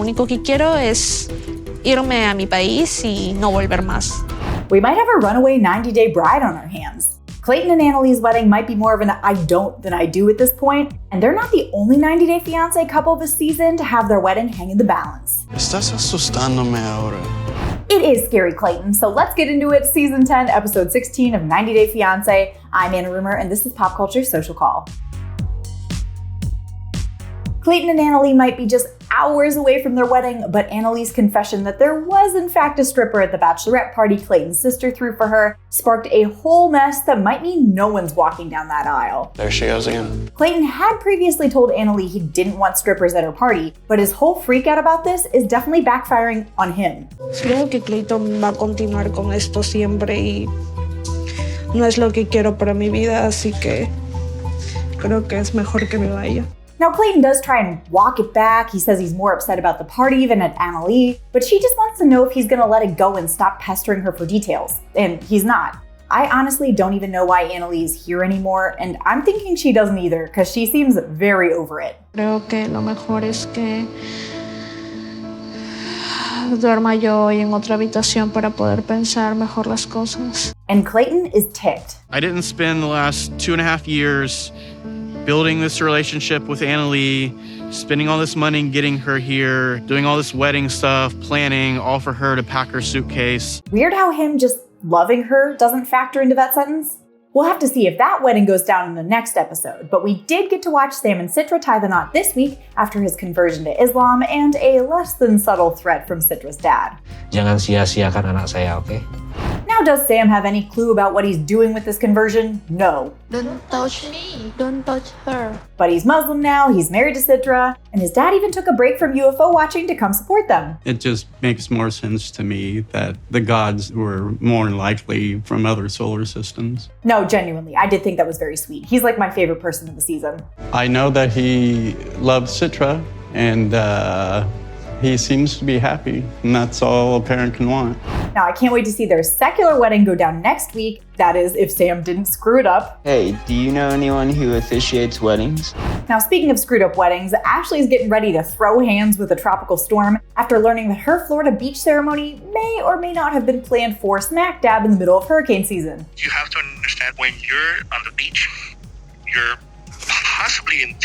único que quiero es irme a mi país y no volver más. We might have a runaway 90-day bride on our hands. Clayton and Anali's wedding might be more of an I don't than I do at this point, and they're not the only 90-day fiancé couple this season to have their wedding hang in the balance. Estás asustándome ahora. It is scary, Clayton, so let's get into it. Season 10, episode 16 of 90 Day Fiancé. I'm Anna Rumor, and this is Pop Culture Social Call. Clayton and Anali might be just hours away from their wedding, but Anali's confession that there was in fact a stripper at the bachelorette party Clayton's sister threw for her sparked a whole mess that might mean no one's walking down that aisle. There she goes again. Clayton had previously told Anali he didn't want strippers at her party, but his whole freakout about this is definitely backfiring on him. Creo que Clayton va a continuar con esto siempre y no es lo que quiero para mi vida, así que creo que es mejor que me vaya. Now, Clayton does try and walk it back. He says he's more upset about the party than at Anali, but she just wants to know if he's gonna let it go and stop pestering her for details. And he's not. I honestly don't even know why Anali is here anymore, and I'm thinking she doesn't either, because she seems very over it. Creo que lo mejor es que duerma yo hoy en otra habitación para poder pensar mejor las cosas. And Clayton is ticked. I didn't spend the last 2.5 years building this relationship with Anali, spending all this money getting her here, doing all this wedding stuff, planning, all for her to pack her suitcase. Weird how him just loving her doesn't factor into that sentence. We'll have to see if that wedding goes down in the next episode, but we did get to watch Sam and Citra tie the knot this week after his conversion to Islam and a less than subtle threat from Citra's dad. Jangan sia-siakan anak saya, okay? Now, does Sam have any clue about what he's doing with this conversion? No. Don't touch me. Don't touch her. But he's Muslim now, he's married to Citra, and his dad even took a break from UFO watching to come support them. It just makes more sense to me that the gods were more likely from other solar systems. No, genuinely, I did think that was very sweet. He's like my favorite person of the season. I know that he loves Citra, and he seems to be happy, and that's all a parent can want. Now, I can't wait to see their secular wedding go down next week. That is, if Sam didn't screw it up. Hey, do you know anyone who officiates weddings? Now, speaking of screwed up weddings, Ashley's getting ready to throw hands with a tropical storm after learning that her Florida beach ceremony may or may not have been planned for smack dab in the middle of hurricane season. You have to understand when you're on the beach, you're possibly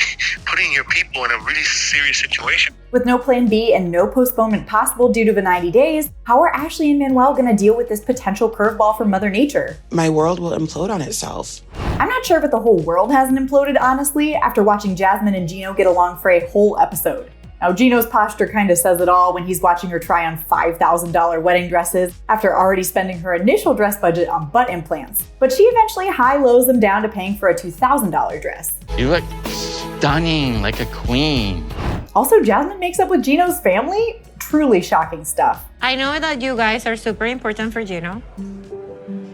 putting your people in a really serious situation. With no plan B and no postponement possible due to the 90 days, how are Ashley and Manuel gonna deal with this potential curveball from Mother Nature? My world will implode on itself. I'm not sure if the whole world hasn't imploded, honestly, after watching Jasmine and Gino get along for a whole episode. Now, Gino's posture kind of says it all when he's watching her try on $5,000 wedding dresses after already spending her initial dress budget on butt implants. But she eventually high-lows them down to paying for a $2,000 dress. You look stunning, like a queen. Also, Jasmine makes up with Gino's family? Truly shocking stuff. I know that you guys are super important for Gino.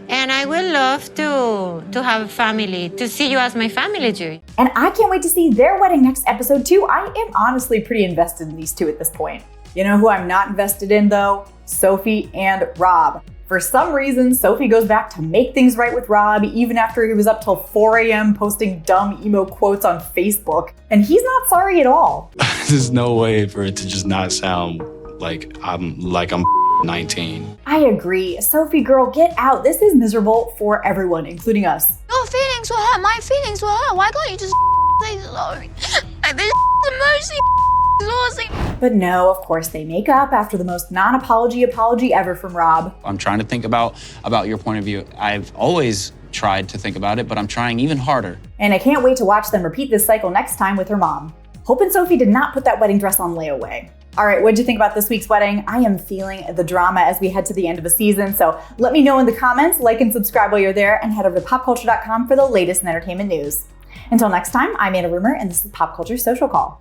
And I would love to have a family, to see you as my family too. And I can't wait to see their wedding next episode too. I am honestly pretty invested in these two at this point. You know who I'm not invested in though? Sophie and Rob. For some reason, Sophie goes back to make things right with Rob even after he was up till 4 a.m. posting dumb emo quotes on Facebook. And he's not sorry at all. There's no way for it to just not sound like I'm 19. I agree. Sophie girl, get out. This is miserable for everyone, including us. Your feelings were hurt. My feelings were hurt. Why can't you just say sorry? Like this mercy losing. But no, of course they make up after the most non-apology apology ever from Rob. I'm trying to think about your point of view. I've always tried to think about it, but I'm trying even harder. And I can't wait to watch them repeat this cycle next time with her mom. Hoping Sophie did not put that wedding dress on layaway. All right, what'd you think about this week's wedding? I am feeling the drama as we head to the end of the season, so let me know in the comments, like and subscribe while you're there, and head over to popculture.com for the latest in entertainment news. Until next time, I'm Anna Rumor, and this is Pop Culture Social Call.